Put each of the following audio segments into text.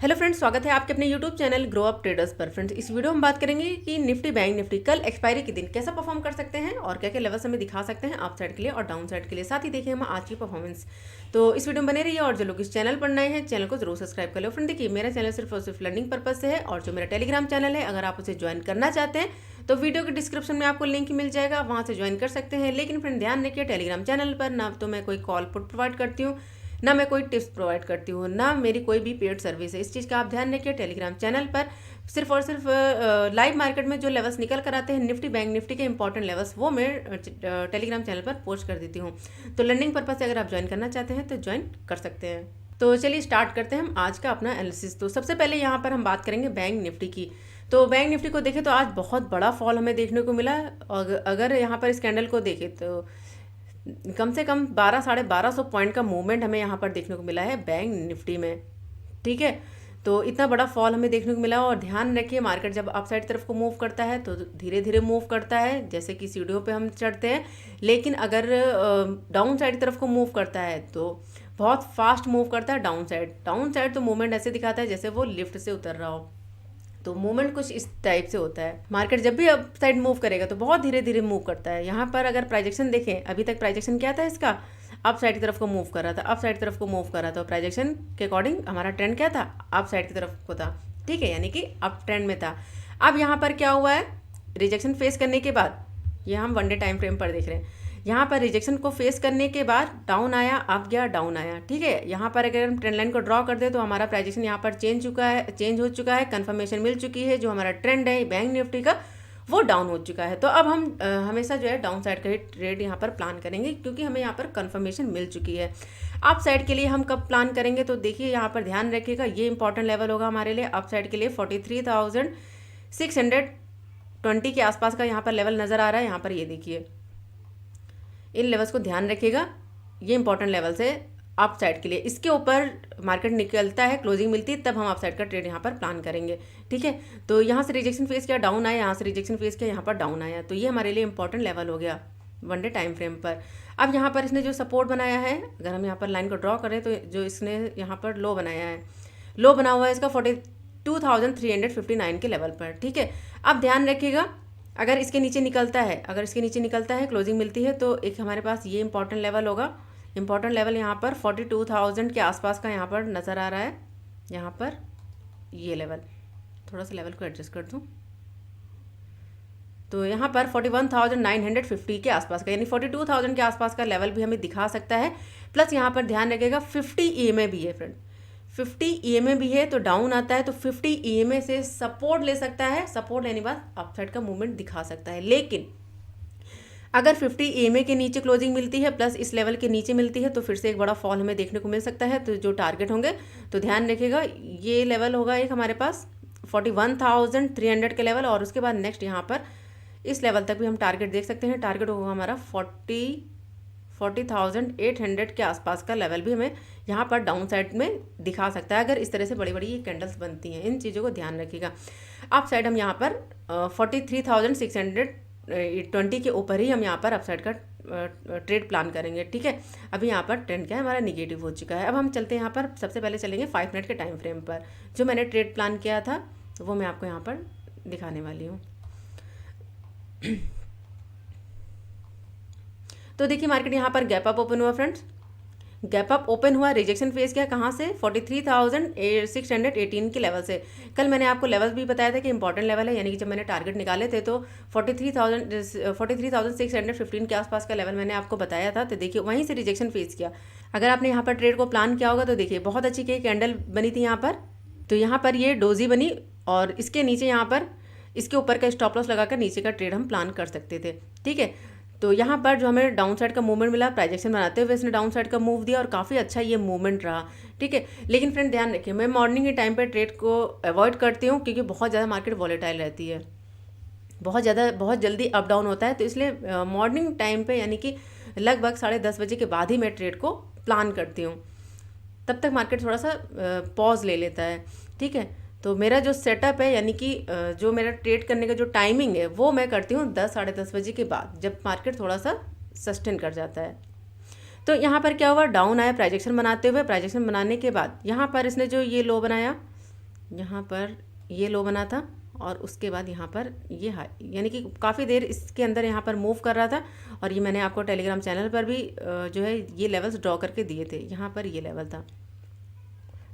Hello friends, स्वागत है आपके अपने YouTube channel grow up traders पर। फ्रेंड्स, इस वीडियो में बात करेंगे कि निफ्टी बैंक निफ्टी कल एक्सपायरी के दिन कैसा परफॉर्म कर सकते हैं और क्या क्या लेवल्स हमें दिखा सकते हैं अप साइड के लिए और डाउन साइड के लिए। साथ ही देखिए हम आज की परफॉर्मेंस। तो इस वीडियो में बने रहिए और जो लोग इस चैनल पर नए हैं चैनल को जरूर सब्सक्राइब कर लो। फ्रेंड देखिए, मेरा चैनल सिर्फ और सिर्फ लर्निंग पर्पज से है और जो मेरा टेलीग्राम चैनल है अगर आप उसे ज्वाइन करना चाहते हैं तो वीडियो के डिस्क्रिप्शन में आपको लिंक मिल जाएगा, वहाँ से ज्वाइन कर सकते हैं। लेकिन फ्रेंड ध्यान रखिए, टेलीग्राम चैनल पर ना तो मैं कोई कॉल पुट प्रोवाइड करती हूँ, ना मैं कोई टिप्स प्रोवाइड करती हूँ, ना मेरी कोई भी पेड सर्विस है। इस चीज़ का आप ध्यान रखिए। टेलीग्राम चैनल पर सिर्फ और सिर्फ लाइव मार्केट में जो लेवल्स निकल कर आते हैं निफ्टी बैंक निफ्टी के इंपॉर्टेंट लेवल्स, वो मैं टेलीग्राम चैनल पर पोस्ट कर देती हूँ। तो लर्निंग पर्पज से अगर आप ज्वाइन करना चाहते हैं तो ज्वाइन कर सकते हैं। तो चलिए स्टार्ट करते हैं हम आज का अपना एनालिसिस। तो सबसे पहले यहाँ पर हम बात करेंगे बैंक निफ्टी की। तो बैंक निफ्टी को देखें तो आज बहुत बड़ा फॉल हमें देखने को मिला। अगर यहाँ पर इस कैंडल को देखें तो कम से कम 1200-1250 पॉइंट का मूवमेंट हमें यहाँ पर देखने को मिला है बैंक निफ्टी में। ठीक है, तो इतना बड़ा फॉल हमें देखने को मिला। और ध्यान रखिए, मार्केट जब अप साइड तरफ को मूव करता है तो धीरे धीरे मूव करता है, जैसे कि सीढ़ियों पे हम चढ़ते हैं। लेकिन अगर डाउन साइड तरफ को मूव करता है तो बहुत फास्ट मूव करता है डाउन साइड। डाउन साइड तो मूवमेंट ऐसे दिखाता है जैसे वो लिफ्ट से उतर रहा हो। तो मूवमेंट कुछ इस टाइप से होता है। मार्केट जब भी अप साइड मूव करेगा तो बहुत धीरे धीरे मूव करता है। यहाँ पर अगर प्राइजेक्शन देखें, अभी तक प्राइजेक्शन क्या था इसका, अप साइड की तरफ को मूव कर रहा था, अप साइड की तरफ को मूव कर रहा था। तो प्राइजेक्शन के अकॉर्डिंग हमारा ट्रेंड क्या था, अप साइड की तरफ को था। ठीक है, यानी कि अप ट्रेंड में था। अब यहाँ पर क्या हुआ है, रिजेक्शन फेस करने के बाद, ये हम वन डे टाइम फ्रेम पर देख रहे हैं, यहाँ पर रिजेक्शन को फेस करने के बाद डाउन आया, अप गया, डाउन आया। ठीक है, यहाँ पर अगर हम ट्रेंड लाइन को ड्रॉ कर दे तो हमारा प्राइजेक्शन यहाँ पर चेंज हो चुका है, कंफर्मेशन मिल चुकी है। जो हमारा ट्रेंड है बैंक निफ्टी का वो डाउन हो चुका है। तो अब हम हमेशा जो है डाउन साइड का ही ट्रेड यहाँ पर प्लान करेंगे, क्योंकि हमें यहाँ पर कंफर्मेशन मिल चुकी है। अप साइड के लिए हम कब प्लान करेंगे, तो देखिए यहाँ पर ध्यान रखिएगा, ये इंपॉर्टेंट लेवल होगा हमारे लिए अप साइड के लिए। 43,620 के आसपास का यहाँ पर लेवल नज़र आ रहा है। यहाँ पर ये देखिए, इन लेवल्स को ध्यान रखिएगा, ये इंपॉर्टेंट लेवल्स है अप साइड के लिए। इसके ऊपर मार्केट निकलता है, क्लोजिंग मिलती है, तब हम अप साइड का ट्रेड यहाँ पर प्लान करेंगे। ठीक है, तो यहाँ से रिजेक्शन फेस किया, डाउन आया, यहाँ से रिजेक्शन फेस किया, यहाँ पर डाउन आया। तो ये हमारे लिए इंपॉर्टेंट लेवल हो गया वन डे टाइम फ्रेम पर। अब यहाँ पर इसने जो सपोर्ट बनाया है, अगर हम यहाँ पर लाइन को ड्रॉ करें तो जो इसने यहाँ पर लो बनाया है, लो बना हुआ है इसका 42,359 के लेवल पर। ठीक है, अब ध्यान रखिएगा, अगर इसके नीचे निकलता है, क्लोजिंग मिलती है, तो एक हमारे पास ये इंपॉर्टेंट लेवल होगा। इंपॉर्टेंट लेवल यहाँ पर 42,000 के आसपास का यहाँ पर नज़र आ रहा है। यहाँ पर ये लेवल, थोड़ा सा लेवल को एडजस्ट कर दूँ, तो यहाँ पर 41,950 के आसपास का, यानी 42,000 के आसपास का लेवल भी हमें दिखा सकता है। प्लस यहाँ पर ध्यान रखिएगा 50 EMA भी है फ्रेंड, 50 EMA भी है। तो डाउन आता है तो 50 EMA से सपोर्ट ले सकता है, सपोर्ट लेने के बाद अपसाइड का मूवमेंट दिखा सकता है। लेकिन अगर 50 EMA के नीचे क्लोजिंग मिलती है प्लस इस लेवल के नीचे मिलती है तो फिर से एक बड़ा फॉल हमें देखने को मिल सकता है। तो जो टारगेट होंगे, तो ध्यान रखिएगा, ये लेवल होगा एक हमारे पास 41,300 के लेवल, और उसके बाद नेक्स्ट यहाँ पर इस लेवल तक भी हम टारगेट देख सकते हैं। टारगेट होगा हमारा 40,800 के आसपास का लेवल भी हमें यहाँ पर डाउन साइड में दिखा सकता है, अगर इस तरह से बड़ी बड़ी ये कैंडल्स बनती हैं। इन चीज़ों को ध्यान रखिएगा। अप साइड हम यहाँ पर 43,620 के ऊपर ही हम यहाँ पर अप साइड का ट्रेड प्लान करेंगे। ठीक है, अभी यहाँ पर ट्रेंड क्या है, हमारा निगेटिव हो चुका है। अब हम चलते हैं यहाँ पर, सबसे पहले चलेंगे 5 मिनट के टाइम फ्रेम पर। जो मैंने ट्रेड प्लान किया था वो मैं आपको यहाँ पर दिखाने वाली हूँ। तो देखिए, मार्केट यहाँ पर गैप अप ओपन हुआ फ्रेंड्स, गैप अप ओपन हुआ, रिजेक्शन फेस किया, कहाँ से, 43,618 के लेवल से। कल मैंने आपको लेवल भी बताया था कि इंपॉर्टेंट लेवल है, यानी कि जब मैंने टारगेट निकाले थे तो 43,615 के आसपास का लेवल मैंने आपको बताया था। तो देखिए वहीं से रिजेक्शन फेस किया। अगर आपने यहाँ पर ट्रेड को प्लान किया होगा तो देखिए बहुत अच्छी की कैंडल बनी थी यहाँ पर। तो यहाँ पर ये डोजी बनी और इसके नीचे यहाँ पर इसके ऊपर का स्टॉप लॉस लगाकर नीचे का ट्रेड हम प्लान कर सकते थे। ठीक है, तो यहाँ पर जो हमें डाउन साइड का मूवमेंट मिला, प्राइजेक्शन बनाते हुए इसने डाउन साइड का मूव दिया और काफ़ी अच्छा ये मूवमेंट रहा। ठीक है, लेकिन फ्रेंड ध्यान रखिए, मैं मॉर्निंग के टाइम पर ट्रेड को अवॉइड करती हूँ, क्योंकि बहुत ज़्यादा मार्केट वॉलेटाइल रहती है, बहुत जल्दी अप डाउन होता है। तो इसलिए मॉर्निंग टाइम पे, यानी कि लगभग 10:30 बजे के बाद ही मैं ट्रेड को प्लान करती हूँ। तब तक मार्केट थोड़ा सा पॉज ले लेता है। ठीक है, तो मेरा जो सेटअप है, यानी कि जो मेरा ट्रेड करने का जो टाइमिंग है, वो मैं करती हूँ 10-10:30 बजे के बाद, जब मार्केट थोड़ा सा सस्टेन कर जाता है। तो यहाँ पर क्या हुआ, डाउन आया प्राइजेक्शन बनाते हुए। प्राइजेक्शन बनाने के बाद यहाँ पर इसने जो ये लो बनाया, यहाँ पर ये लो बना था और उसके बाद यहाँ पर ये हाई, यानी कि काफ़ी देर इसके अंदर यहाँ पर मूव कर रहा था। और ये मैंने आपको टेलीग्राम चैनल पर भी जो है ये लेवल्स ड्रॉ करके दिए थे। यहाँ पर ये लेवल था,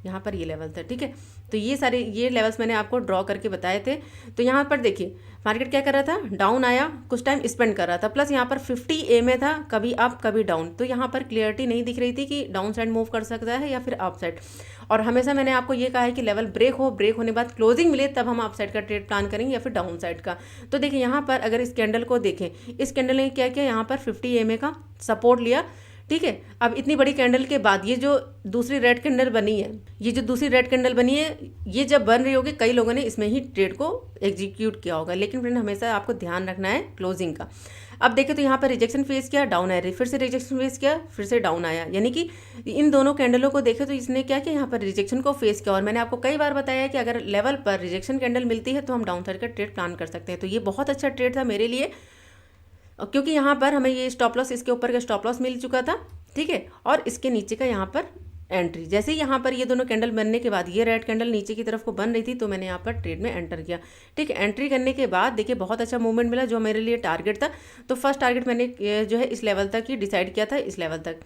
यहाँ पर ये लेवल था, ठीक है। तो ये सारे ये लेवल्स मैंने आपको ड्रॉ करके बताए थे। तो यहाँ पर देखिए मार्केट क्या कर रहा था, डाउन आया, कुछ टाइम स्पेंड कर रहा था, प्लस यहाँ पर 50 ए में था, कभी अप कभी डाउन। तो यहाँ पर क्लियरिटी नहीं दिख रही थी कि डाउन साइड मूव कर सकता है या फिर अप साइड। और हमेशा मैंने आपको ये कहा है कि लेवल ब्रेक हो, ब्रेक होने बाद क्लोजिंग मिले तब हम अप साइड का ट्रेड प्लान करेंगे या फिर डाउन साइड का। तो देखिए यहाँ पर अगर इस कैंडल को देखें, इस कैंडल ने क्या किया, यहाँ पर 50 ए का सपोर्ट लिया, ठीक है। अब इतनी बड़ी कैंडल के बाद ये जो दूसरी रेड कैंडल बनी है, ये जो दूसरी रेड कैंडल बनी है, ये जब बन रही होगी कई लोगों ने इसमें ही ट्रेड को एग्जीक्यूट किया होगा। लेकिन फ्रेंड हमेशा आपको ध्यान रखना है क्लोजिंग का। अब देखें तो यहाँ पर रिजेक्शन फेस किया, डाउन आया, फिर से रिजेक्शन फेस किया, फिर से डाउन आया। यानी कि इन दोनों कैंडलों को देखें तो इसने क्या किया, यहाँ पर रिजेक्शन को फेस किया। और मैंने आपको कई बार बताया है कि अगर लेवल पर रिजेक्शन कैंडल मिलती है तो हम डाउन साइड का ट्रेड प्लान कर सकते हैं। तो ये बहुत अच्छा ट्रेड था मेरे लिए, क्योंकि यहाँ पर हमें ये स्टॉप लॉस, इसके ऊपर का स्टॉप लॉस मिल चुका था, ठीक है। और इसके नीचे का यहाँ पर एंट्री, जैसे ही यहाँ पर ये दोनों कैंडल बनने के बाद ये रेड कैंडल नीचे की तरफ को बन रही थी, तो मैंने यहाँ पर ट्रेड में एंटर किया, ठीक है। एंट्री करने के बाद देखिए बहुत अच्छा मूवमेंट मिला, जो मेरे लिए टारगेट था। तो फर्स्ट टारगेट मैंने जो है इस लेवल तक ही डिसाइड किया था, इस लेवल तक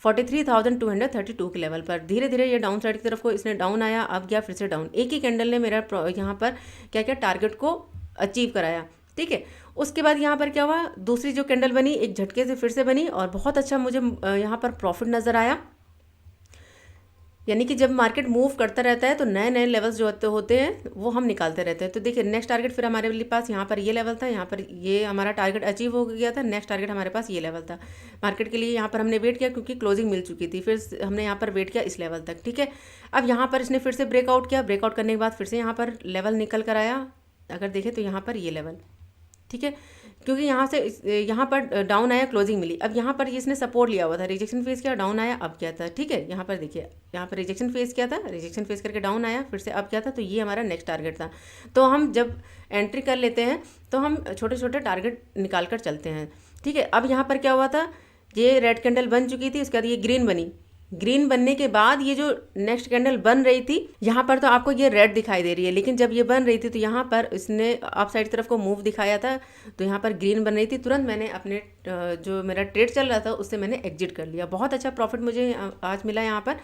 43,232 के लेवल पर। धीरे धीरे ये डाउन साइड की तरफ को इसने डाउन आया, अब गया फिर से डाउन। एक ही कैंडल ने मेरा यहाँ पर क्या क्या टारगेट को अचीव कराया, ठीक है। उसके बाद यहाँ पर क्या हुआ, दूसरी जो कैंडल बनी एक झटके से फिर से बनी और बहुत अच्छा मुझे यहाँ पर प्रॉफिट नज़र आया। यानी कि जब मार्केट मूव करता रहता है तो नए नए लेवल्स जो होते हैं वो हम निकालते रहते हैं। तो देखिए नेक्स्ट टारगेट फिर हमारे पास यहाँ पर ये लेवल था, यहाँ पर ये हमारा टारगेट अचीव हो गया था। नेक्स्ट टारगेट हमारे पास ये लेवल था। मार्केट के लिए यहाँ पर हमने वेट किया क्योंकि क्लोजिंग मिल चुकी थी, फिर हमने यहाँ पर वेट किया इस लेवल तक, ठीक है। अब यहाँ पर इसने फिर से ब्रेकआउट किया, ब्रेकआउट करने के बाद फिर से यहाँ पर लेवल निकल कर आया। अगर देखें तो यहाँ पर ये लेवल, ठीक है, क्योंकि यहाँ से यहाँ पर डाउन आया, क्लोजिंग मिली। अब यहाँ पर इसने सपोर्ट लिया हुआ था, रिजेक्शन फेस किया, डाउन आया, अब क्या था, ठीक है। यहाँ पर देखिए यहाँ पर रिजेक्शन फेस किया था, रिजेक्शन फेस करके डाउन आया, फिर से अब क्या था, तो ये हमारा नेक्स्ट टारगेट था। तो हम जब एंट्री कर लेते हैं तो हम छोटे छोटे टारगेट निकाल कर चलते हैं, ठीक है। अब यहाँ पर क्या हुआ था, ये रेड कैंडल बन चुकी थी, उसके बाद ये ग्रीन बनी। ग्रीन बनने के बाद ये जो नेक्स्ट कैंडल बन रही थी, यहाँ पर तो आपको ये रेड दिखाई दे रही है, लेकिन जब ये बन रही थी तो यहाँ पर इसने अप साइड तरफ को मूव दिखाया था, तो यहाँ पर ग्रीन बन रही थी। तुरंत मैंने अपने जो मेरा ट्रेड चल रहा था उससे मैंने एग्जिट कर लिया। बहुत अच्छा प्रॉफिट मुझे आज मिला यहाँ पर।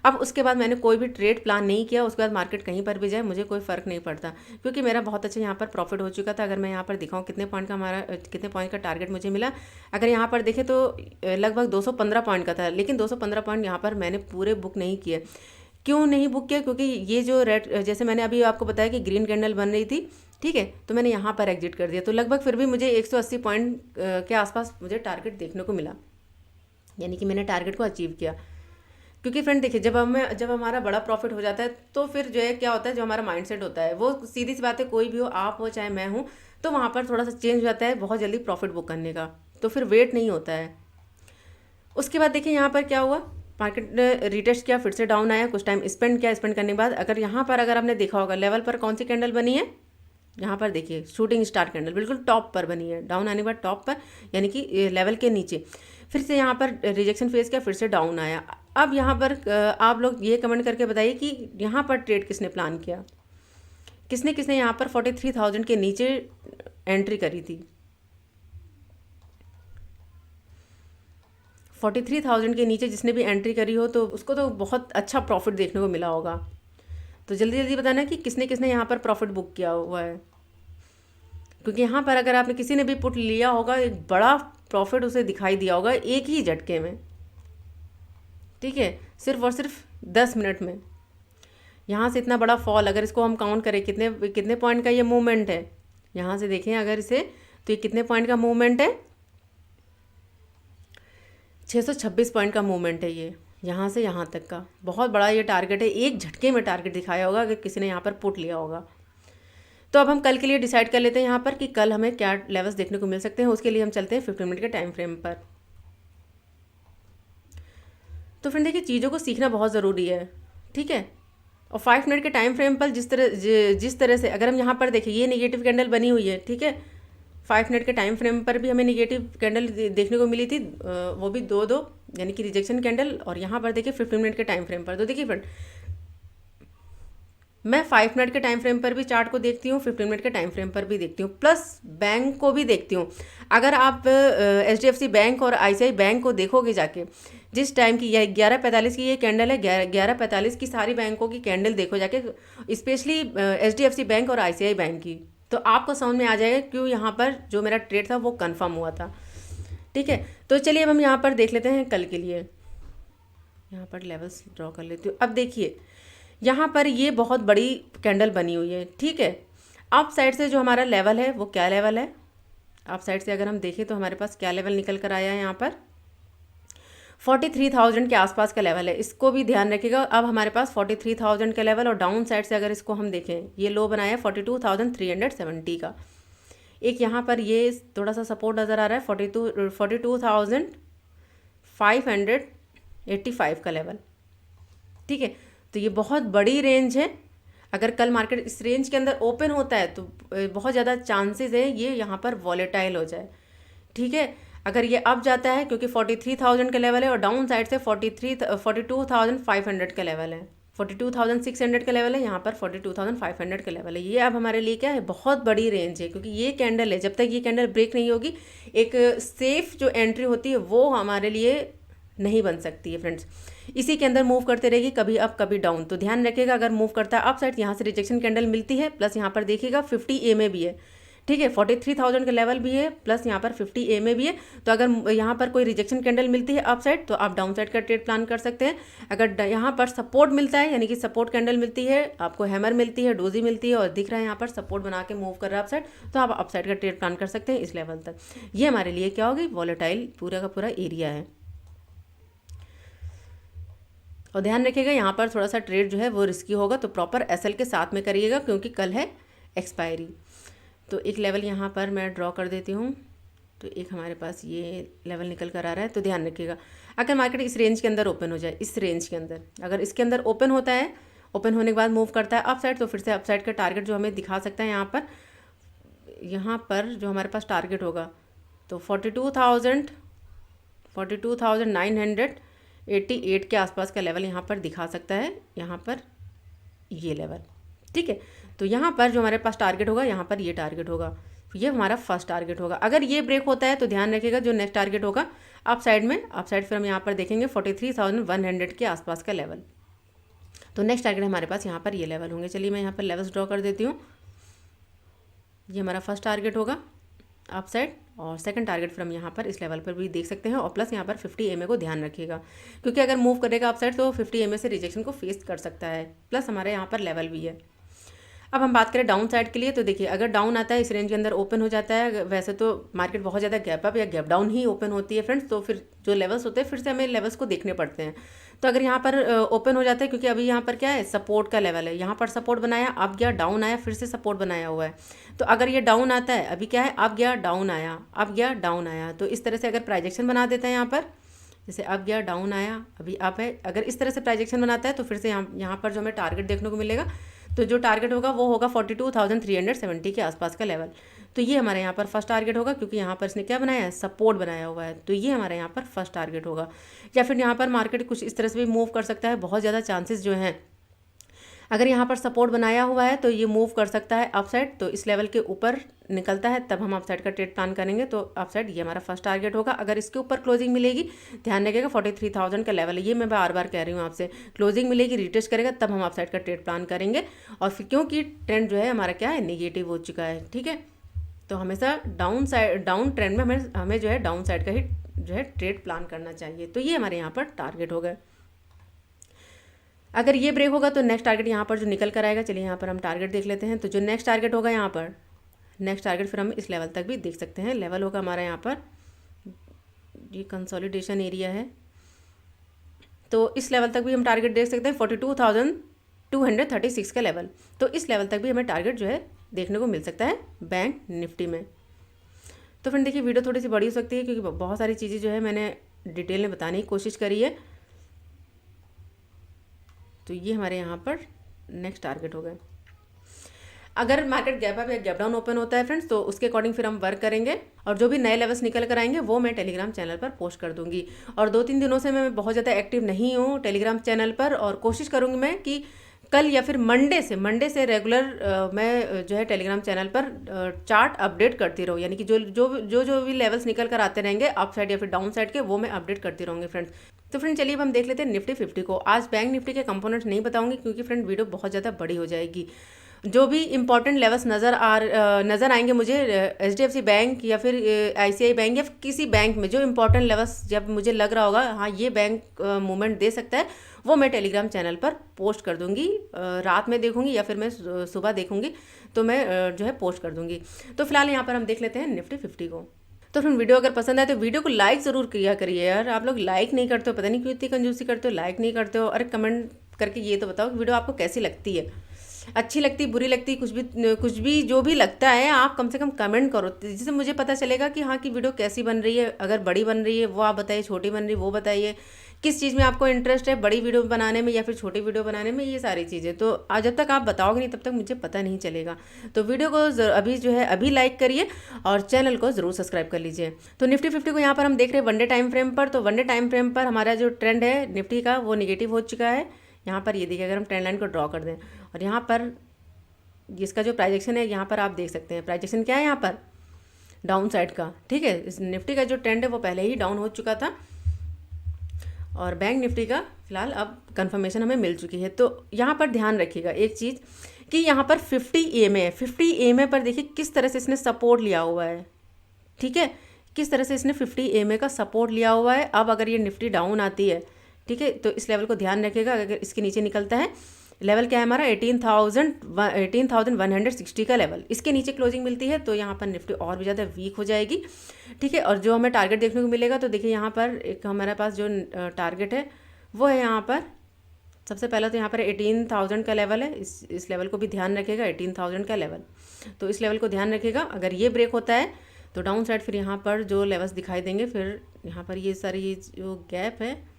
अब उसके बाद मैंने कोई भी ट्रेड प्लान नहीं किया। उसके बाद मार्केट कहीं पर भी जाए मुझे कोई फ़र्क नहीं पड़ता, क्योंकि मेरा बहुत अच्छा यहाँ पर प्रॉफिट हो चुका था। अगर मैं यहाँ पर दिखाऊँ कितने पॉइंट का हमारा कितने पॉइंट का टारगेट मुझे मिला, अगर यहाँ पर देखें तो लगभग 215 पॉइंट का था, लेकिन 215 पॉइंट यहाँ पर मैंने पूरे बुक नहीं किए। क्यों नहीं बुक किया, क्योंकि ये जो रेड, जैसे मैंने अभी आपको बताया कि ग्रीन कैंडल बन रही थी, ठीक है, तो मैंने यहाँ पर एग्जिट कर दिया। तो लगभग फिर भी मुझे 180 पॉइंट के आसपास मुझे टारगेट देखने को मिला, यानी कि मैंने टारगेट को अचीव किया। क्योंकि फ्रेंड देखिए जब हमारा बड़ा प्रॉफिट हो जाता है तो फिर जो है क्या होता है, जो हमारा माइंडसेट होता है वो सीधी सी बात है, कोई भी हो, आप हो चाहे मैं हूँ, तो वहाँ पर थोड़ा सा चेंज हो जाता है बहुत जल्दी प्रॉफिट बुक करने का, तो फिर वेट नहीं होता है। उसके बाद देखिए यहाँ पर क्या हुआ, मार्केट ने रिटेस्ट किया, फिर से डाउन आया, कुछ टाइम स्पेंड किया। स्पेंड करने के बाद अगर यहाँ पर अगर आपने देखा होगा लेवल पर कौन सी कैंडल बनी है, यहाँ पर देखिए शूटिंग स्टार कैंडल बिल्कुल टॉप पर बनी है, डाउन आने के बाद टॉप पर, यानी कि लेवल के नीचे। फिर से यहाँ पर रिजेक्शन फेस किया, फिर से डाउन आया। अब यहाँ पर आप लोग ये कमेंट करके बताइए कि यहाँ पर ट्रेड किसने प्लान किया, किसने किसने यहाँ पर 43,000 के नीचे एंट्री करी थी। 43,000 के नीचे जिसने भी एंट्री करी हो तो उसको तो बहुत अच्छा प्रॉफिट देखने को मिला होगा। तो जल्दी जल्दी बताना कि किसने किसने यहाँ पर प्रॉफिट बुक किया हुआ है, क्योंकि यहाँ पर अगर आपने किसी ने भी पुट लिया होगा, एक बड़ा प्रॉफिट उसे दिखाई दिया होगा एक ही झटके में, ठीक है, सिर्फ और सिर्फ 10 मिनट में। यहाँ से इतना बड़ा फॉल, अगर इसको हम काउंट करें कितने कितने पॉइंट का ये मूवमेंट है, यहाँ से देखें अगर इसे, तो ये कितने पॉइंट का मूवमेंट है, 626 पॉइंट का मूवमेंट है ये, यहाँ से यहाँ तक का बहुत बड़ा ये टारगेट है। एक झटके में टारगेट दिखाया होगा अगर किसी ने यहाँ पर पुट लिया होगा। तो अब हम कल के लिए डिसाइड कर लेते हैं यहाँ पर कि कल हमें क्या लेवल्स देखने को मिल सकते हैं। उसके लिए हम चलते हैं 15 मिनट के टाइम फ्रेम पर। तो फ्रेंड देखिए चीज़ों को सीखना बहुत ज़रूरी है, ठीक है। और 5 मिनट के टाइम फ्रेम पर जिस तरह से अगर हम यहाँ पर देखें, ये नेगेटिव कैंडल बनी हुई है, ठीक है। 5 मिनट के टाइम फ्रेम पर भी हमें नेगेटिव कैंडल देखने को मिली थी, वो भी दो यानी कि रिजेक्शन कैंडल। और यहाँ पर देखिए 15 मिनट के टाइम फ्रेम पर, तो देखिए फ्रेंड मैं 5 मिनट के टाइम फ्रेम पर भी चार्ट को देखती हूँ, 15 मिनट के टाइम फ्रेम पर भी देखती हूँ, प्लस बैंक को भी देखती हूँ। अगर आप HDFC बैंक और ICICI बैंक को देखोगे जाके, जिस टाइम की 11:45 की ये कैंडल है, 11:45 की सारी बैंकों की कैंडल देखो जाके, स्पेशली HDFC बैंक और ICICI बैंक की, तो आपको समझ में आ जाएगा क्यों यहाँ पर जो मेरा ट्रेड था वो कन्फर्म हुआ था। ठीक है, तो चलिए अब हम यहाँ पर देख लेते हैं कल के लिए। यहाँ पर लेवल्स ड्रॉ कर लेती हूँ। अब देखिए यहाँ पर ये बहुत बड़ी कैंडल बनी हुई है। ठीक है, अप साइड से जो हमारा लेवल है वो क्या लेवल है, अप साइड से अगर हम देखें तो हमारे पास क्या लेवल निकल कर आया है, यहाँ पर 43,000 के आसपास का लेवल है। इसको भी ध्यान रखिएगा। अब हमारे पास 43,000 का लेवल, और डाउन साइड से अगर इसको हम देखें, ये लो बनाया है 42,370 का। एक यहाँ पर ये थोड़ा सा सपोर्ट नज़र आ रहा है 42,585 का लेवल। ठीक है, तो ये बहुत बड़ी रेंज है। अगर कल मार्केट इस रेंज के अंदर ओपन होता है तो बहुत ज़्यादा चांसेस है ये यहाँ पर वॉलेटाइल हो जाए। ठीक है, अगर ये अप जाता है, क्योंकि 43,000 का लेवल है, और डाउन साइड से 42,500 का लेवल है, 42,600 का लेवल है, यहाँ पर 42,500 का लेवल है। ये अब हमारे लिए क्या है, बहुत बड़ी रेंज है, क्योंकि ये कैंडल है, जब तक ये कैंडल ब्रेक नहीं होगी एक सेफ जो एंट्री होती है वो हमारे लिए नहीं बन सकती है फ्रेंड्स। इसी के अंदर मूव करते रहेगी, कभी अप कभी डाउन। तो ध्यान रखिएगा, अगर मूव करता है अप साइड, यहाँ से रिजेक्शन कैंडल मिलती है, प्लस यहाँ पर देखिएगा 50 EMA भी है। ठीक है, 43,000 का लेवल भी है, प्लस यहाँ पर 50 EMA भी है। तो अगर यहाँ पर कोई रिजेक्शन कैंडल मिलती है अप साइड, तो आप डाउन साइड का ट्रेड प्लान कर सकते हैं। अगर यहाँ पर सपोर्ट मिलता है, यानी कि सपोर्ट कैंडल मिलती है, आपको हैमर मिलती है, डोजी मिलती है, और दिख रहा है यहाँ पर सपोर्ट बना के मूव कर रहा है अप साइड, तो आप अप साइड का ट्रेड प्लान कर सकते हैं इस लेवल तक। ये हमारे लिए क्या होगी, वॉलेटाइल पूरा का पूरा एरिया है। और ध्यान रखिएगा यहाँ पर थोड़ा सा ट्रेड जो है वो रिस्की होगा, तो प्रॉपर SL के साथ में करिएगा, क्योंकि कल है एक्सपायरी। तो एक लेवल यहाँ पर मैं ड्रॉ कर देती हूँ। तो एक हमारे पास ये लेवल निकल कर आ रहा है, तो ध्यान रखिएगा अगर मार्केट इस रेंज के अंदर ओपन हो जाए, इस रेंज के अंदर अगर इसके अंदर ओपन होता है, ओपन होने के बाद मूव करता है अप साइड, तो फिर से अप साइड का टारगेट जो हमें दिखा सकता है यहाँ पर जो हमारे पास टारगेट होगा, तो 42,988 के आसपास का लेवल यहाँ पर दिखा सकता है, यहाँ पर ये लेवल। ठीक है, तो यहाँ पर जो हमारे पास टारगेट होगा, यहाँ पर ये टारगेट होगा, ये हमारा फर्स्ट टारगेट होगा। अगर ये ब्रेक होता है तो ध्यान रखिएगा जो नेक्स्ट टारगेट होगा अप साइड में, अप साइड फिर हम यहाँ पर देखेंगे 43,100 के आसपास का लेवल। तो नेक्स्ट टारगेट हमारे पास यहाँ पर ये लेवल होंगे। चलिए मैं यहाँ पर लेवल्स ड्रॉ कर देती हूँ। ये हमारा फर्स्ट टारगेट होगा अप साइड, और सेकंड टारगेट फिर हम यहाँ पर इस लेवल पर भी देख सकते हैं। और प्लस यहाँ पर 50 EMA को ध्यान रखिएगा, क्योंकि अगर मूव करेगा अप साइड तो 50 EMA से रिजेक्शन को फेस कर सकता है, प्लस हमारे यहाँ पर लेवल भी है। अब हम बात करें डाउन साइड के लिए, तो देखिए अगर डाउन आता है, इस रेंज के अंदर ओपन हो जाता है, वैसे तो मार्केट बहुत ज़्यादा गैप अप या गैप डाउन ही ओपन होती है फ्रेंड्स, तो फिर जो लेवल्स होते हैं फिर से हमें लेवल्स को देखने पड़ते हैं। तो अगर यहाँ पर ओपन हो जाता है, क्योंकि अभी यहाँ पर क्या है, सपोर्ट का लेवल है, यहाँ पर सपोर्ट बनाया, अब गया डाउन आया, फिर से सपोर्ट बनाया हुआ है। तो अगर ये डाउन आता है, अभी क्या है, अब गया डाउन आया, अब गया डाउन आया, तो इस तरह से अगर प्राइजेक्शन बना देता है यहाँ पर, जैसे अब गया डाउन आया, अभी अप है, अगर इस तरह से प्राइजेक्शन बनाता है तो फिर से यहाँ पर जो हमें टारगेट देखने को मिलेगा, तो जो टारगेट होगा वो होगा 42,370 के आसपास का लेवल। तो ये हमारे यहाँ पर फर्स्ट टारगेट होगा, क्योंकि यहाँ पर इसने क्या बनाया है, सपोर्ट बनाया हुआ है, तो ये हमारे यहाँ पर फर्स्ट टारगेट होगा। या फिर यहाँ पर मार्केट कुछ इस तरह से भी मूव कर सकता है, बहुत ज़्यादा चांसेस जो हैं, अगर यहाँ पर सपोर्ट बनाया हुआ है तो ये मूव कर सकता है अप साइड, तो इस लेवल के ऊपर निकलता है तब हम अप साइड का ट्रेड प्लान करेंगे। तो अप साइड ये हमारा फर्स्ट टारगेट होगा। अगर इसके ऊपर क्लोजिंग मिलेगी, ध्यान रखिएगा 43,000 का लेवल है, ये मैं बार बार कह रही हूँ आपसे, क्लोजिंग मिलेगी, रिटेस्ट करेगा, तब हम अप साइड का ट्रेड प्लान करेंगे। और फिर क्योंकि ट्रेंड जो है हमारा क्या है, नेगेटिव हो चुका है। ठीक है, तो हमेशा डाउन ट्रेंड में हमें जो है डाउन साइड का ही जो है ट्रेड प्लान करना चाहिए। तो ये हमारे यहाँ पर टारगेट हो गए। अगर ये ब्रेक होगा तो नेक्स्ट टारगेट यहाँ पर जो निकल कर आएगा, चलिए यहाँ पर हम टारगेट देख लेते हैं। तो जो नेक्स्ट टारगेट होगा यहाँ पर, नेक्स्ट टारगेट फिर हम इस लेवल तक भी देख सकते हैं। लेवल होगा हमारा यहाँ पर, ये कंसोलिडेशन एरिया है, तो इस लेवल तक भी हम टारगेट देख सकते हैं 42,236 का लेवल। तो इस लेवल तक भी हमें टारगेट जो है देखने को मिल सकता है बैंक निफ्टी में। तो फ्रेंड देखिए वीडियो थोड़ी सी बड़ी हो सकती है, क्योंकि बहुत सारी चीज़ें जो है मैंने डिटेल में बताने की कोशिश करी है। तो ये हमारे यहाँ पर नेक्स्ट टारगेट हो गए। अगर मार्केट गैप अप या गैप डाउन ओपन होता है फ्रेंड्स, तो उसके अकॉर्डिंग फिर हम वर्क करेंगे, और जो भी नए लेवल्स निकल कर आएंगे वो मैं टेलीग्राम चैनल पर पोस्ट कर दूंगी। और 2-3 दिनों से मैं बहुत ज़्यादा एक्टिव नहीं हूँ टेलीग्राम चैनल पर, और कोशिश करूँगी मैं कि कल या फिर मंडे से रेगुलर मैं जो है टेलीग्राम चैनल पर चार्ट अपडेट करती रहूँ, यानी कि जो भी लेवल्स निकल कर आते रहेंगे अप साइड या फिर डाउन साइड के, वो मैं अपडेट करती रहूँगी फ्रेंड्स। तो फ्रेंड चलिए अब हम देख लेते हैं निफ्टी 50 को। आज बैंक निफ्टी के कंपोनेंट्स नहीं बताऊंगी क्योंकि फ्रेंड वीडियो बहुत ज़्यादा बड़ी हो जाएगी। जो भी इंपॉर्टेंट लेवल्स नज़र आएंगे मुझे HDFC बैंक या फिर ICICI बैंक या फिर किसी बैंक में, जो इंपॉर्टेंट लेवल्स जब मुझे लग रहा होगा हाँ ये बैंक मूवमेंट दे सकता है, वो मैं टेलीग्राम चैनल पर पोस्ट कर दूंगी। रात में देखूंगी या फिर मैं सुबह देखूंगी तो मैं जो है पोस्ट कर दूंगी। तो फिलहाल यहाँ पर हम देख लेते हैं निफ्टी 50 को। तो फिर वीडियो अगर पसंद आए तो वीडियो को लाइक ज़रूर किया करिए यार। आप लोग लाइक नहीं करते हो, पता नहीं क्यों इतनी कंजूसी करते हो, लाइक नहीं करते हो। अरे कमेंट करके ये तो बताओ कि वीडियो आपको कैसी लगती है, अच्छी लगती, बुरी लगती, कुछ भी जो भी लगता है आप कम से कम कमेंट करो, जिससे मुझे पता चलेगा कि हाँ कि वीडियो कैसी बन रही है। अगर बड़ी बन रही है वो आप बताइए, छोटी बन रही है वो बताइए, किस चीज़ में आपको इंटरेस्ट है, बड़ी वीडियो बनाने में या फिर छोटी वीडियो बनाने में, ये सारी चीज़ें। तो जब तक आप बताओगे नहीं तब तक मुझे पता नहीं चलेगा। तो वीडियो को अभी जो है अभी लाइक करिए और चैनल को ज़रूर सब्सक्राइब कर लीजिए। तो निफ्टी 50 को यहाँ पर हम देख रहे हैं वनडे टाइम फ्रेम पर। तो वनडे टाइम फ्रेम पर हमारा जो ट्रेंड है निफ्टी का वो निगेटिव हो चुका है। यहाँ पर ये देखिए, अगर हम ट्रेंड लाइन को ड्रॉ कर दें और यहाँ पर इसका जो प्राइजेक्शन है यहाँ पर आप देख सकते हैं, प्राइजेक्शन क्या है यहाँ पर डाउन साइड का। ठीक है, इस निफ्टी का जो ट्रेंड है वो पहले ही डाउन हो चुका था और बैंक निफ्टी का फिलहाल अब कंफर्मेशन हमें मिल चुकी है। तो यहाँ पर ध्यान रखिएगा एक चीज़ कि यहाँ पर 50 EMA है। 50 EMA पर देखिए किस तरह से इसने सपोर्ट लिया हुआ है। ठीक है, किस तरह से इसने 50 EMA का सपोर्ट लिया हुआ है। अब अगर ये निफ्टी डाउन आती है, ठीक है, तो इस लेवल को ध्यान रखिएगा। अगर इसके नीचे निकलता है, लेवल क्या है हमारा 18,160 का लेवल, इसके नीचे क्लोजिंग मिलती है तो यहाँ पर निफ्टी और भी ज़्यादा वीक हो जाएगी। ठीक है, और जो हमें टारगेट देखने को मिलेगा तो देखिए यहाँ पर एक हमारे पास जो टारगेट है वो है यहाँ पर सबसे पहला तो यहाँ पर 18,000 का लेवल है। इस लेवल को भी ध्यान रखिएगा, 18,000 का लेवल। तो इस लेवल को ध्यान रखिएगा। अगर ये ब्रेक होता है तो डाउन साइड फिर यहाँ पर जो लेवल्स दिखाई देंगे, फिर यहाँ पर ये सारी जो गैप है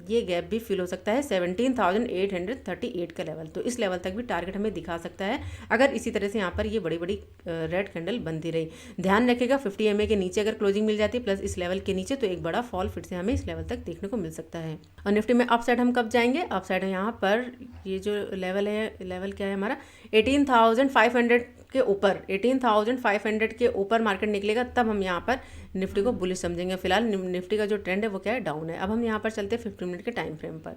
ये गैप भी फिल हो सकता है 17,838 का लेवल। तो इस लेवल तक भी टारगेट हमें दिखा सकता है अगर इसी तरह से यहाँ पर ये बड़ी बड़ी रेड कैंडल बनती रही। ध्यान रखिएगा 50 EMA के नीचे अगर क्लोजिंग मिल जाती है प्लस इस लेवल के नीचे तो एक बड़ा फॉल फिर से हमें इस लेवल तक देखने को मिल सकता है। और निफ्टी में अप साइड हम कब जाएंगे, अप साइड यहाँ पर ये जो लेवल है, लेवल क्या है हमारा 18,500 के ऊपर, 18,500 के ऊपर मार्केट निकलेगा तब हम यहाँ पर निफ्टी को बुलिश समझेंगे। फिलहाल निफ्टी का जो ट्रेंड है वो क्या है, डाउन है। अब हम यहाँ पर चलते हैं 15 मिनट के टाइम फ्रेम पर।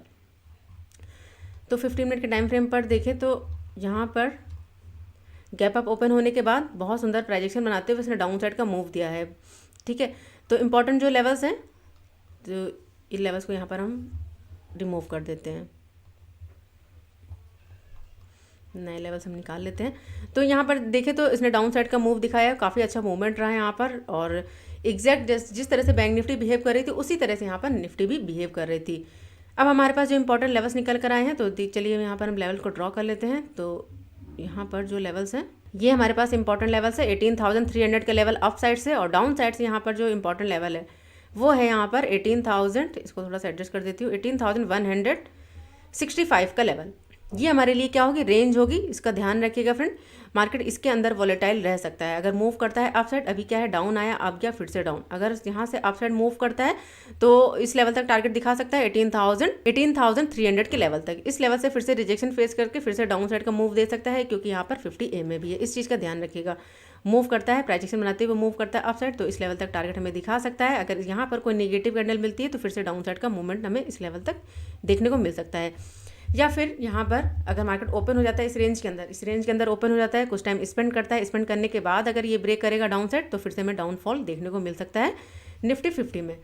तो 15 मिनट के टाइम फ्रेम पर देखें तो यहाँ पर गैप अप ओपन होने के बाद बहुत सुंदर प्राइजेक्शन बनाते हुए इसने डाउन साइड का मूव दिया है। ठीक है, तो इंपॉर्टेंट जो लेवल्स हैं तो इन लेवल्स को यहाँ पर हम रिमूव कर देते हैं, नए लेवल्स हम निकाल लेते हैं। तो यहाँ पर देखें तो इसने डाउन साइड का मूव दिखाया है, काफ़ी अच्छा मूवमेंट रहा है यहाँ पर। और एग्जैक्ट जिस तरह से बैंक निफ्टी बिहेव कर रही थी उसी तरह से यहाँ पर निफ्टी भी बिहेव कर रही थी। अब हमारे पास जो इंपॉर्टेंट लेवल्स निकल कर आए हैं तो चलिए यहाँ पर हम लेवल को ड्रॉ कर लेते हैं। तो यहाँ पर जो लेवल्स हैं ये हमारे पास इंपॉर्टेंट लेवल्स है 18,300 का लेवल अप साइड से, और डाउन साइड से यहाँ पर जो इंपॉर्टेंट लेवल है वो है यहाँ पर 18,000, इसको थोड़ा सा एडजस्ट कर देती हूँ, 18,165 का लेवल। ये हमारे लिए क्या होगी, रेंज होगी। इसका ध्यान रखिएगा फ्रेंड, मार्केट इसके अंदर वॉलेटाइल रह सकता है। अगर मूव करता है अपसाइड, अभी क्या है डाउन आया, अब क्या फिर से डाउन, अगर यहाँ से अपसाइड मूव करता है तो इस लेवल तक टारगेट दिखा सकता है 18,300 के लेवल तक। इस लेवल से फिर से रिजेक्शन फेस करके फिर से डाउन साइड का मूव दे सकता है, क्योंकि यहाँ पर 50 EMA भी है। इस चीज़ का ध्यान रखिएगा, मूव करता है, प्राइजेक्शन बनाते हुए मूव करता है अपसाइड तो इस लेवल तक टारगेट हमें दिखा सकता है। अगर यहाँ पर कोई नेगेटिव कैंडल मिलती है तो फिर से डाउन साइड का मूवमेंट हमें इस लेवल तक देखने को मिल सकता है। या फिर यहाँ पर अगर मार्केट ओपन हो जाता है इस रेंज के अंदर ओपन हो जाता है, कुछ टाइम स्पेंड करता है, स्पेंड करने के बाद अगर ये ब्रेक करेगा डाउन साइड तो फिर से हमें डाउनफॉल देखने को मिल सकता है निफ्टी 50 में।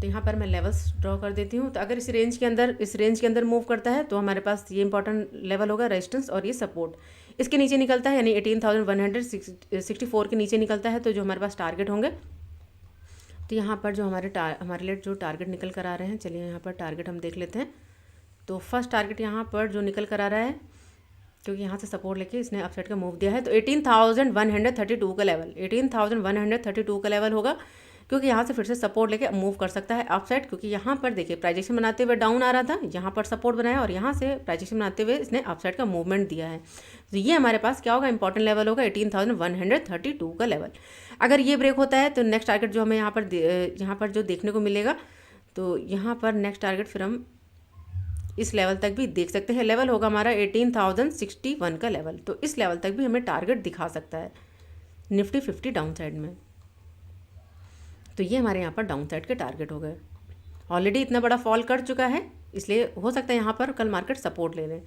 तो यहाँ पर मैं लेवल्स ड्रॉ कर देती हूँ। तो अगर इस रेंज के अंदर मूव करता है तो हमारे पास ये इंपॉर्टेंट लेवल होगा रेजिस्टेंस और ये सपोर्ट। इसके नीचे निकलता है यानी 18,164 के नीचे निकलता है तो जो हमारे पास टारगेट होंगे, तो यहाँ पर जो हमारे लिए जो टारगेट निकल कर आ रहे हैं, चलिए यहाँ पर टारगेट हम देख लेते हैं। तो फर्स्ट टारगेट यहाँ पर जो निकल कर आ रहा है, क्योंकि यहाँ से सपोर्ट लेके इसने अपसाइड का मूव दिया है, तो 18,132 का लेवल, 18,132 का लेवल होगा, क्योंकि यहाँ से फिर से सपोर्ट लेके मूव कर सकता है अपसाइड। क्योंकि यहाँ पर देखिए प्राइजेक्शन बनाते हुए डाउन आ रहा था, यहाँ पर सपोर्ट बनाया और यहाँ से प्राइजेक्शन बनाते हुए इसने अपसाइड का मूवमेंट दिया है। तो ये हमारे पास क्या होगा, इंपॉर्टेंट लेवल होगा 18,132 का लेवल। अगर ये ब्रेक होता है तो नेक्स्ट टारगेट जो हमें यहाँ पर जो देखने को मिलेगा, तो यहाँ पर नेक्स्ट टारगेट फिर हम इस लेवल तक भी देख सकते हैं। लेवल होगा हमारा 18,061 का लेवल, तो इस लेवल तक भी हमें टारगेट दिखा सकता है निफ्टी 50 डाउन साइड में। तो ये हमारे यहाँ पर डाउन साइड के टारगेट हो गए। ऑलरेडी इतना बड़ा फॉल कर चुका है, इसलिए हो सकता है यहाँ पर कल मार्केट सपोर्ट ले लें।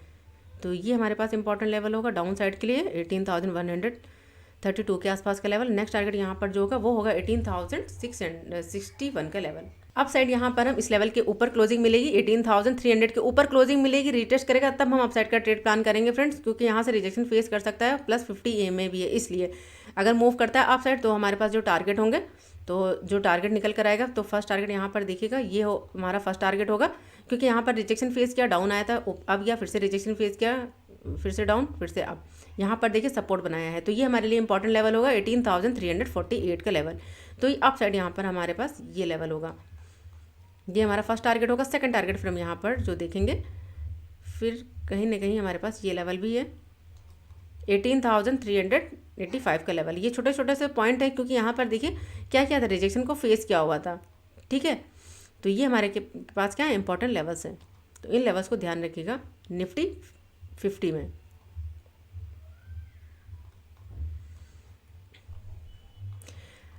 तो ये हमारे पास इंपॉर्टेंट लेवल होगा डाउन साइड के लिए 18,132 के आसपास का लेवल। नेक्स्ट टारगेट यहाँ पर जो होगा वो होगा 18,661 का लेवल। अप साइड यहाँ पर हम इस लेवल के ऊपर क्लोजिंग मिलेगी, 18,300 के ऊपर क्लोजिंग मिलेगी, रिटेस्ट करेगा तब हम अप साइड का ट्रेड प्लान करेंगे फ्रेंड्स, क्योंकि यहाँ से रिजेक्शन फेस कर सकता है, प्लस 50 EMA भी है, इसलिए अगर मूव करता है अप साइड तो हमारे पास जो टारगेट होंगे, तो जो टारगेट निकल कर आएगा, तो फर्स्ट टारगेट यहाँ पर देखिएगा ये हो हमारा फर्स्ट टारगेट होगा, क्योंकि यहाँ पर रिजेक्शन फेस किया, डाउन आया था, अब या फिर से रिजेक्शन फेस किया, फिर से डाउन, फिर से अप, यहाँ पर देखिए सपोर्ट बनाया है। तो ये हमारे लिए इंपॉर्टेंट लेवल होगा 18,348 का लेवल। तो ये अप साइड यहाँ पर हमारे पास ये लेवल होगा, ये हमारा फर्स्ट टारगेट होगा। सेकंड टारगेट फिर हम यहाँ पर जो देखेंगे, फिर कहीं ना कहीं हमारे पास ये लेवल भी है 18,385 का लेवल। ये छोटे छोटे से पॉइंट है, क्योंकि यहाँ पर देखिए क्या क्या था, रिजेक्शन को फेस किया हुआ था, ठीक है। तो ये हमारे के पास क्या है, इंपॉर्टेंट लेवल्स हैं, तो इन लेवल्स को ध्यान रखिएगा निफ्टी 50 में।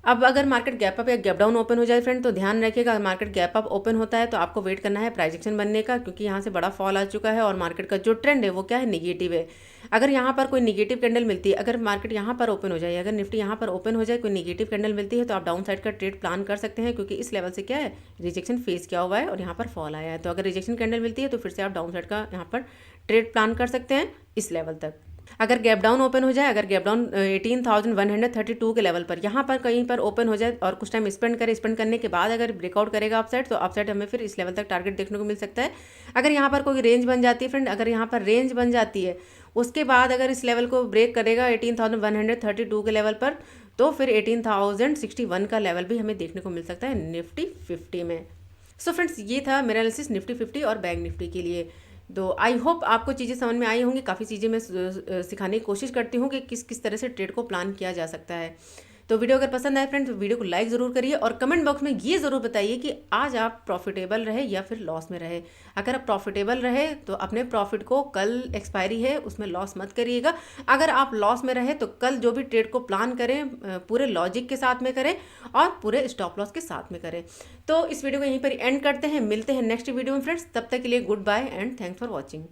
अब अगर मार्केट गैप अप या गैप डाउन ओपन हो जाए फ्रेंड, तो ध्यान रखिएगा, अगर मार्केट गैप अप ओपन होता है तो आपको वेट करना है प्राइस एक्शन बनने का, क्योंकि यहाँ से बड़ा फॉल आ चुका है और मार्केट का जो ट्रेंड है वो क्या है, निगेटिव है। अगर यहाँ पर कोई निगेटिव कैंडल मिलती है, अगर मार्केट यहाँ पर ओपन हो जाए, अगर निफ्टी यहाँ पर ओपन हो जाए, कोई निगेटिव कैंडल मिलती है, तो आप डाउन साइड का ट्रेड प्लान कर सकते हैं, क्योंकि इस लेवल से क्या है, रिजेक्शन फेस किया हुआ है और यहाँ पर फॉल आया है। तो अगर रिजेक्शन कैंडल मिलती है तो फिर से आप डाउन साइड का यहाँ पर ट्रेड प्लान कर सकते हैं इस लेवल तक। अगर गैप डाउन ओपन हो जाए, अगर गैप डाउन 18,132 के लेवल पर यहाँ पर कहीं पर ओपन हो जाए और कुछ टाइम स्पेंड करे, स्पेंड करने के बाद अगर ब्रेकआउट करेगा अपसाइड, तो अपसाइड हमें फिर इस लेवल तक टारगेट देखने को मिल सकता है। अगर यहाँ पर कोई रेंज बन जाती है फ्रेंड, अगर यहाँ पर रेंज बन जाती है, उसके बाद अगर इस लेवल को ब्रेक करेगा 18,132 के लेवल पर, तो फिर 18,061 का लेवल भी हमें देखने को मिल सकता है निफ्टी 50 में। सो फ्रेंड्स, ये था मेरा एनालिसिस निफ्टी 50 और बैंक निफ्टी के लिए। तो आई होप आपको चीज़ें समझ में आई होंगी। काफ़ी चीज़ें मैं सिखाने की कोशिश करती हूँ कि किस किस तरह से ट्रेड को प्लान किया जा सकता है। तो वीडियो अगर पसंद आए फ्रेंड्स, वीडियो को लाइक ज़रूर करिए और कमेंट बॉक्स में ये ज़रूर बताइए कि आज आप प्रॉफिटेबल रहे या फिर लॉस में रहे। अगर आप प्रॉफिटेबल रहे तो अपने प्रॉफिट को, कल एक्सपायरी है उसमें लॉस मत करिएगा। अगर आप लॉस में रहे तो कल जो भी ट्रेड को प्लान करें पूरे लॉजिक के साथ में करें और पूरे स्टॉप लॉस के साथ में करें। तो इस वीडियो को यहीं पर एंड करते हैं, मिलते हैं नेक्स्ट वीडियो में फ्रेंड्स। तब तक के लिए goodbye and thanks for watching.